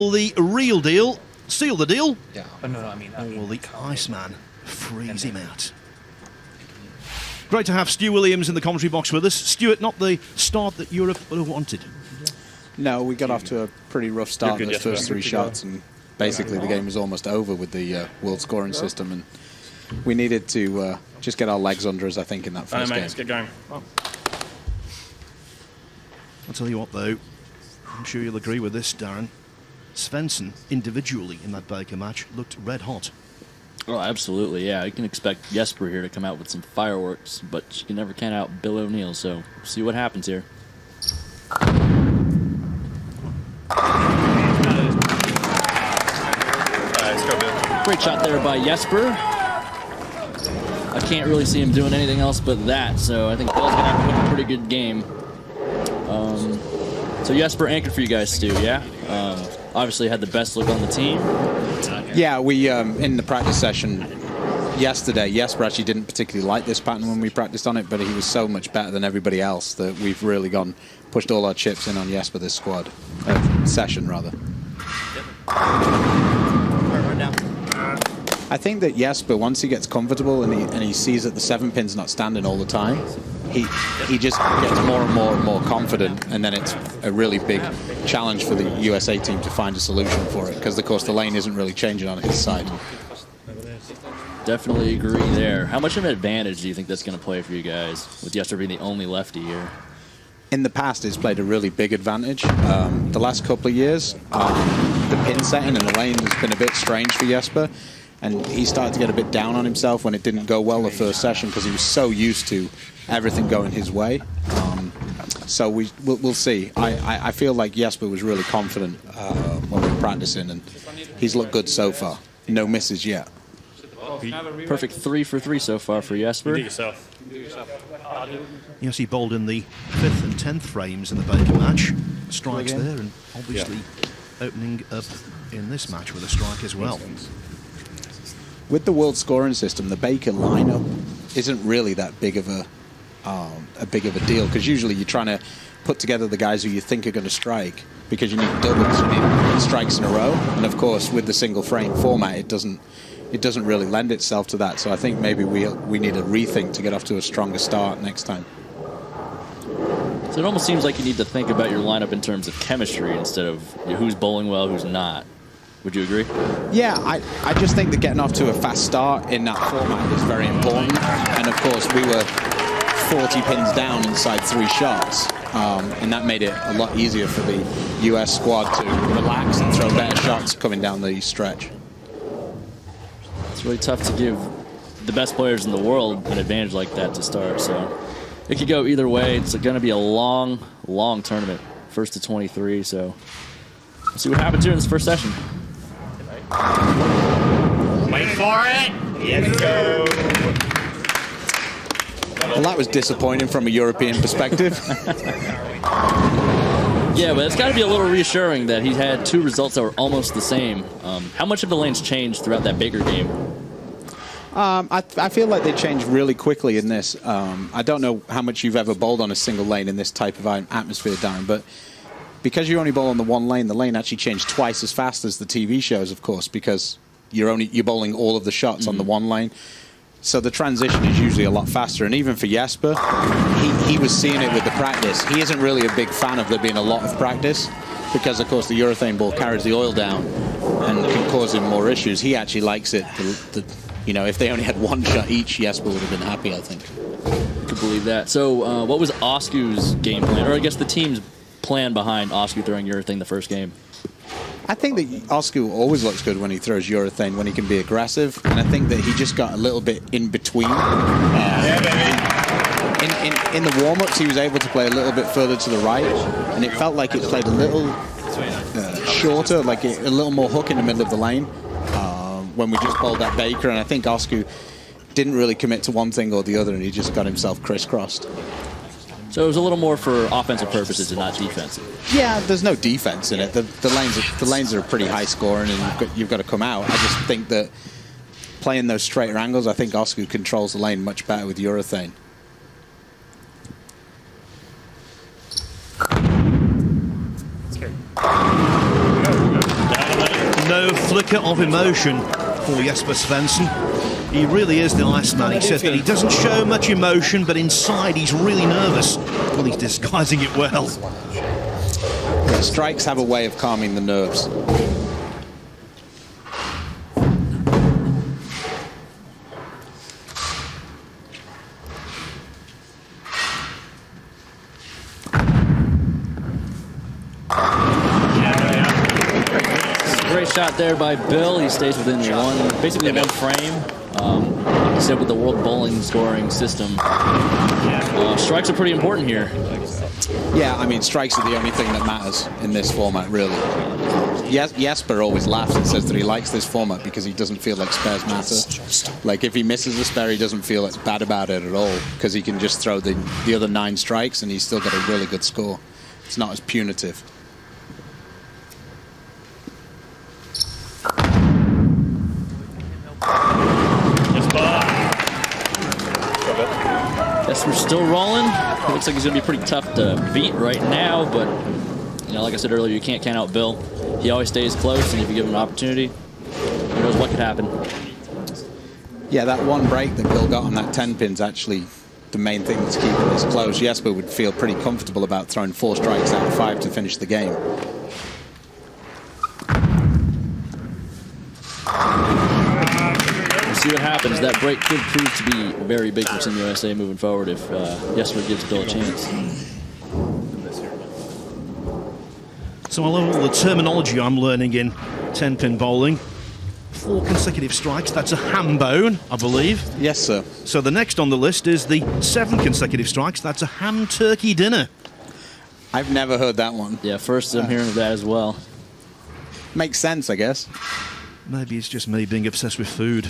The real deal, seal the deal, Yeah. Oh, no, I mean, or the Iceman freeze him out. Great to have Stu Williams in the commentary box with us. Stuart, not the start that Europe would have wanted. No, we got off to a pretty rough start in those first three shots, and basically the game was almost over with the world scoring system, and we needed to just get our legs under us, I think, in that first game. Let's get going. I'll tell you what, though, I'm sure you'll agree with this, Darren. Svensson, individually in that Baker match, looked red hot. Oh, absolutely, yeah. You can expect Jesper here to come out with some fireworks, but you can never count out Bill O'Neill, so see what happens here. Let's go, Bill. Great shot there by Jesper. I can't really see him doing anything else but that, so I think Bill's going to have to win a pretty good game. So Jesper anchored for you guys, Stu, yeah? Obviously had the best look on the team. Yeah, we, in the practice session yesterday, Jesper actually didn't particularly like this pattern when we practiced on it, but he was so much better than everybody else that we've really pushed all our chips in on Jesper this session, rather. I think that Jesper, once he gets comfortable and he sees that the 7-pin's not standing all the time, he just gets more and more confident, and then it's a really big challenge for the USA team to find a solution for it, because of course the lane isn't really changing on his side. Definitely agree there. How much of an advantage do you think that's going to play for you guys, with Jesper being the only lefty here? In the past, it's played a really big advantage. The last couple of years, the pin setting and the lane has been a bit strange for Jesper, and he started to get a bit down on himself when it didn't go well the first session, because he was so used to everything going his way. So we'll see. I feel like Jesper was really confident when we were practicing, and he's looked good so far. No misses yet. Perfect 3 for 3 so far for Jesper. Do yourself. Yes, he bowled in the 5th and 10th frames in the Baker match. Strikes there, and obviously opening up in this match with a strike as well. With the world scoring system, the Baker lineup isn't really that big of a deal, because usually you're trying to put together the guys who you think are going to strike, because you need doubles, you need strikes in a row, and of course with the single frame format it doesn't really lend itself to that. So I think maybe we need a rethink to get off to a stronger start next time. So it almost seems like you need to think about your lineup in terms of chemistry instead of who's bowling well, who's not. Would you agree? Yeah, I just think that getting off to a fast start in that format is very important. And of course, we were 40 pins down inside 3 shots, and that made it a lot easier for the US squad to relax and throw better shots coming down the stretch. It's really tough to give the best players in the world an advantage like that to start. So it could go either way. It's going to be a long, long tournament, 1st to 23. So we'll see what happens here in this first session. Wait for it. Let's go. Well, that was disappointing from a European perspective. Yeah, but it's got to be a little reassuring that he had 2 results that were almost the same. How much of the lanes changed throughout that Baker game? I feel like they changed really quickly in this. I don't know how much you've ever bowled on a single lane in this type of atmosphere, Darren, but because you only bowl on the one lane, the lane actually changed twice as fast as the TV shows, of course, because you're bowling all of the shots on the one lane. So the transition is usually a lot faster. And even for Jesper, he was seeing it with the practice. He isn't really a big fan of there being a lot of practice, because, of course, the urethane ball carries the oil down and can cause him more issues. He actually likes it. If they only had 1 shot each, Jesper would have been happy, I think. I could believe that. So what was Osku's game plan, or I guess the team's plan behind Osku throwing urethane the first game? I think that Osku always looks good when he throws urethane, when he can be aggressive, and I think that he just got a little bit in between. In the warm-ups, he was able to play a little bit further to the right, and it felt like it played a little shorter, like a little more hook in the middle of the lane when we just bowled that Baker, and I think Osku didn't really commit to one thing or the other, and he just got himself crisscrossed. So it was a little more for offensive purposes and not defensive. Yeah, there's no defense in it. The lanes are pretty high scoring, and you've got to come out. I just think that playing those straighter angles, I think Osku controls the lane much better with urethane. flicker of emotion for Jesper Svensson. He really is the Iceman. He says that he doesn't show much emotion, but inside he's really nervous. Well, he's disguising it well. Yeah, strikes have a way of calming the nerves. Great shot there by Bill. He stays within basically one frame. Like you said, with the World Bowling scoring system, strikes are pretty important here. Yeah, I mean, strikes are the only thing that matters in this format, really. Jesper always laughs and says that he likes this format because he doesn't feel like spares matter. Like, if he misses a spare, he doesn't feel bad about it at all because he can just throw the other 9 strikes and he's still got a really good score. It's not as punitive. Yes, we're still rolling. It looks like he's going to be pretty tough to beat right now, but like I said earlier, you can't count out Bill. He always stays close, and if you give him an opportunity, who knows what could happen. Yeah, that one break that Bill got on that 10 pin's actually the main thing that's keeping this close. Jesper would feel pretty comfortable about throwing 4 strikes out of 5 to finish the game. See what happens. That break could prove to be very big for Team USA moving forward if Jesper gives Bill a chance. So I love all the terminology I'm learning in 10-pin bowling. 4 consecutive strikes, that's a ham bone, I believe. Yes, sir. So the next on the list is the 7 consecutive strikes, that's a ham turkey dinner. I've never heard that one. Yeah, first I'm hearing of that as well. Makes sense, I guess. Maybe it's just me being obsessed with food.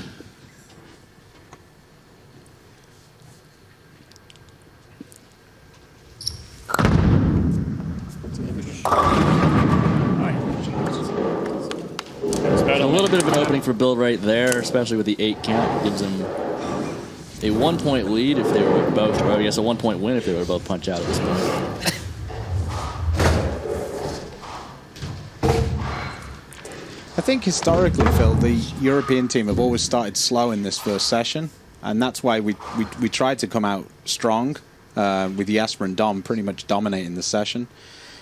A little bit of an opening for Bill right there, especially with the 8 count. Gives him a 1-point lead if they were both, or I guess a 1-point win if they were both punch out at this point. I think historically, Phil, the European team have always started slow in this first session, and that's why we tried to come out strong with Jesper and Dom pretty much dominating the session.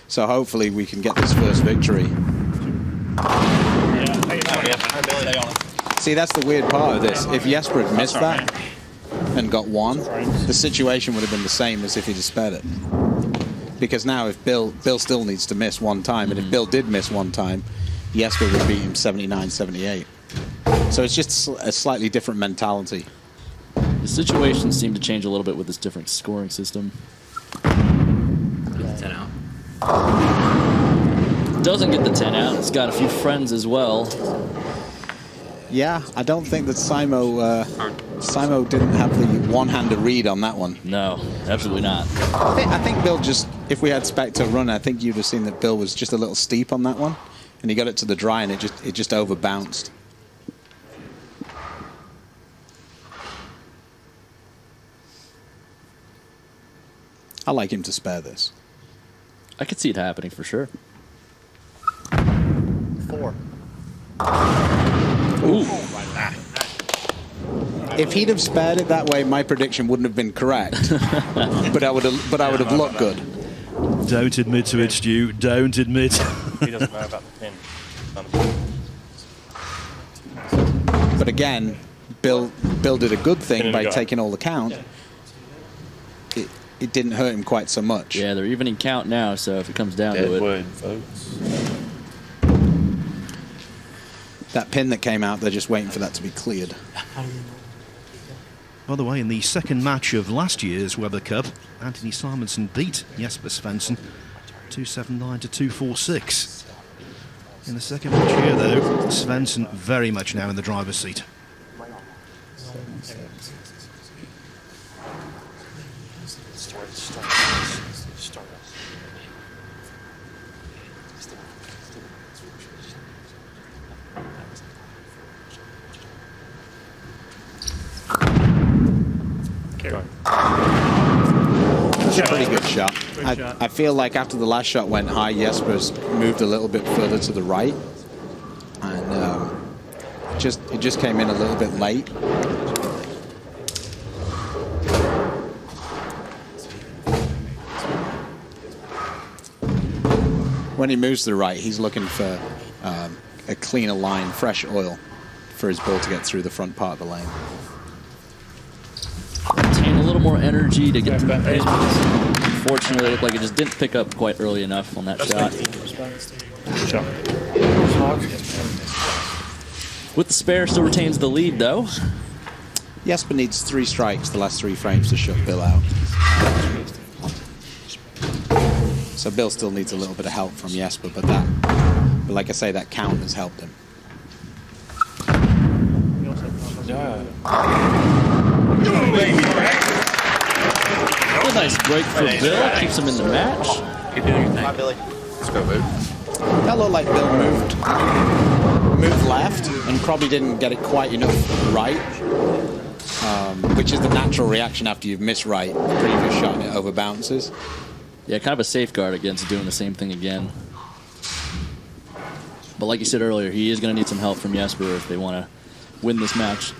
So hopefully we can get this first victory. See, that's the weird part of this. If Jesper had missed that and got 1, the situation would have been the same as if he'd have spared it. Because now if Bill still needs to miss 1 time, and if Bill did miss 1 time, Jesper would beat him 79-78. So it's just a slightly different mentality. The situations seem to change a little bit with this different scoring system. 10 out. Doesn't get the 10 out. It's got a few friends as well. Yeah, I don't think that Simo didn't have the one-hander read on that one. No, absolutely not. I think Bill just, if we had Spectre run, I think you'd have seen that Bill was just a little steep on that one, and he got it to the dry, and it just overbounced. I like him to spare this. I could see it happening for sure. 4. Ooh. If he'd have spared it that way, my prediction wouldn't have been correct. but I would have looked good. Don't admit to it, Stu. Don't admit. He doesn't know about the pin. But again, Bill did a good thing by taking all the count. It didn't hurt him quite so much. Yeah, they're evening count now, so if it comes down to it. Deadwood, folks. That pin that came out, they're just waiting for that to be cleared. By the way, in the second match of last year's Weber Cup, Anthony Simonson beat Jesper Svensson 279 to 246. In the second match here, though, Svensson very much now in the driver's seat. That's a pretty good shot. I feel like after the last shot went high, Jesper's moved a little bit further to the right. And just came in a little bit late. When he moves to the right, he's looking for a cleaner line, fresh oil, for his ball to get through the front part of the lane. Retain a little more energy to get through the pins. Unfortunately, it looked like it just didn't pick up quite early enough on that shot. Shot. With the spare, still retains the lead, though. Jesper needs 3 strikes the last 3 frames to shut Bill out. So Bill still needs a little bit of help from Jesper, but like I say, that count has helped him. A nice break for Bill. Keeps him in the match. Keep doing your thing. Hi, Billy. Let's go, Boo. That looked like Bill moved left and probably didn't get it quite enough right, which is the natural reaction after you've missed right the previous shot and it over bounces. Yeah, kind of a safeguard against doing the same thing again. But like you said earlier, he is going to need some help from Jesper if they want to win this match.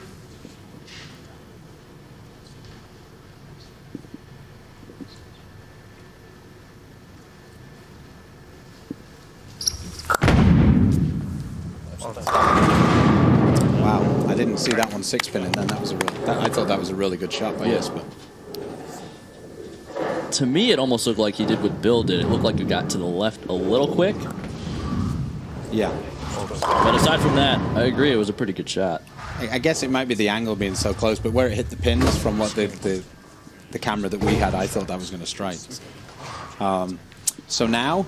Wow, I didn't see that one 6-pinning then. I thought that was a really good shot by Jesper. To me, it almost looked like he did what Bill did. It looked like it got to the left a little quick. Yeah. But aside from that, I agree, it was a pretty good shot. I guess it might be the angle being so close, but where it hit the pins from what the camera that we had, I thought that was going to strike. So now,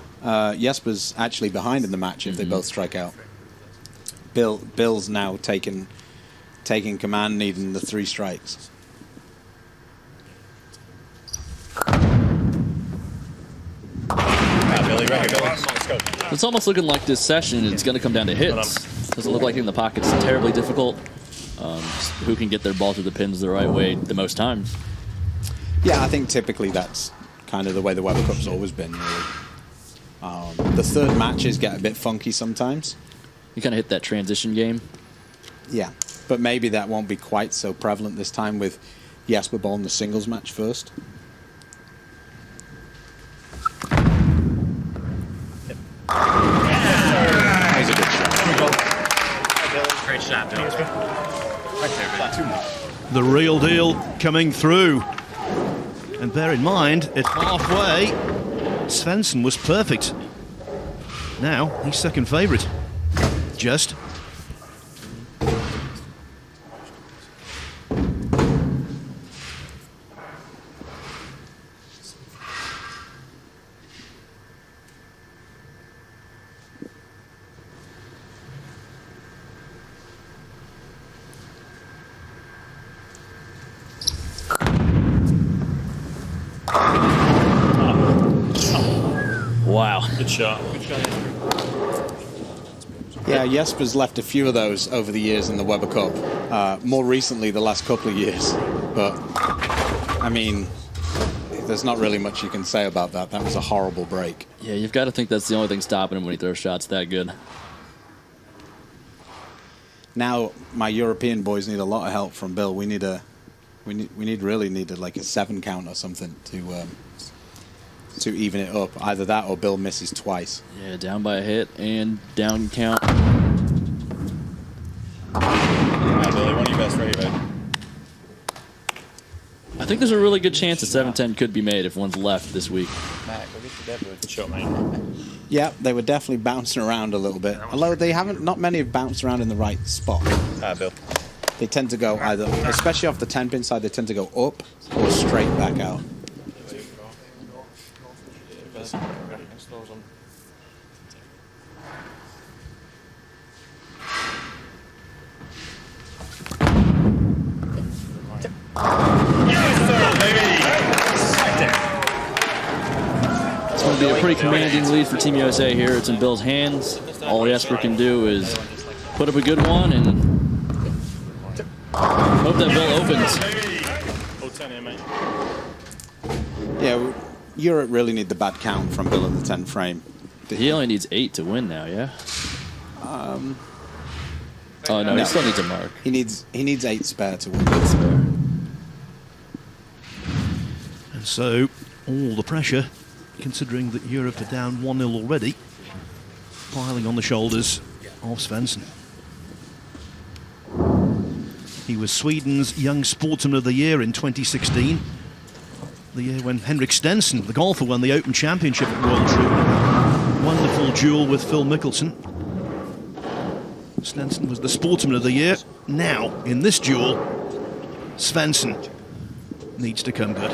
Jesper's actually behind in the match if they both strike out. Bill's now taking command, needing the 3 strikes. Billy, right here, Billy. Let's go. It's almost looking like this session it's going to come down to hits. Doesn't look like in the pocket's terribly difficult. Who can get their ball to the pins the right way the most times? Yeah, I think typically that's kind of the way the Weber Cup's always been, really. The third matches get a bit funky sometimes. You kind of hit that transition game. Yeah, but maybe that won't be quite so prevalent this time with Jesper bowling the singles match first. That was a good shot. Great shot, Billy. Right there, Billy. The real deal coming through. And bear in mind, at halfway, Svensson was perfect. Now, he's second favourite. Just. Wow. Good shot. Yeah, Jesper's left a few of those over the years in the Weber Cup. More recently, the last couple of years. But, I mean, there's not really much you can say about that. That was a horrible break. Yeah, you've got to think that's the only thing stopping him when he throws shots that good. Now, my European boys need a lot of help from Bill. We need really need like a 7 count or something to even it up. Either that or Bill misses twice. Yeah, down by a hit and down count. Billy, one of your best ready, babe. I think there's a really good chance a 7-10 could be made if one's left this week. Matt, go get your Deadwood. Good shot, man. Yeah, they were definitely bouncing around a little bit. Although not many have bounced around in the right spot. Bill. They tend to go either, especially off the 10-pin side, they tend to go up or straight back out. It's going to be a pretty commanding lead for Team USA here. It's in Bill's hands. All Jesper can do is put up a good one and hope that Bill opens. Yeah, Europe really need the bad count from Bill in the 10th frame. He only needs 8 to win now, yeah? Oh no, No. he still needs a mark. He needs 8 spare to win. That's fair. And so, all the pressure, considering that Europe are down 1-0 already, piling on the shoulders of Svensson. He was Sweden's Young Sportsman of the Year in 2016, the year when Henrik Stenson, the golfer, won the Open Championship at World Tour. Wonderful duel with Phil Mickelson. Stenson was the Sportsman of the Year. Now, in this duel, Svensson needs to come good.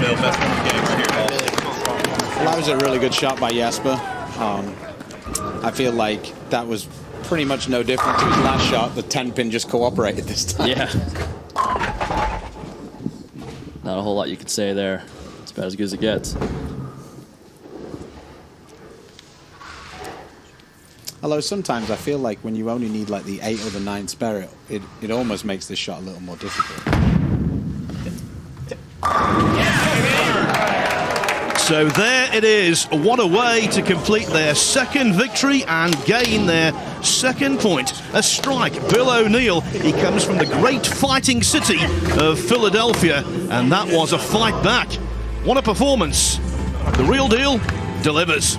Bill, best one of the game right here, Bill. Well, that was a really good shot by Jesper. I feel like that was pretty much no different to his last shot. The 10-pin just cooperated this time. Yeah. Not a whole lot you could say there. It's about as good as it gets. Although sometimes I feel like when you only need like the 8 or the 9 spare, it almost makes this shot a little more difficult. So there it is. What a way to complete their second victory and gain their second point. A strike. Bill O'Neill. He comes from the great fighting city of Philadelphia, and that was a fight back. What a performance. The real deal delivers.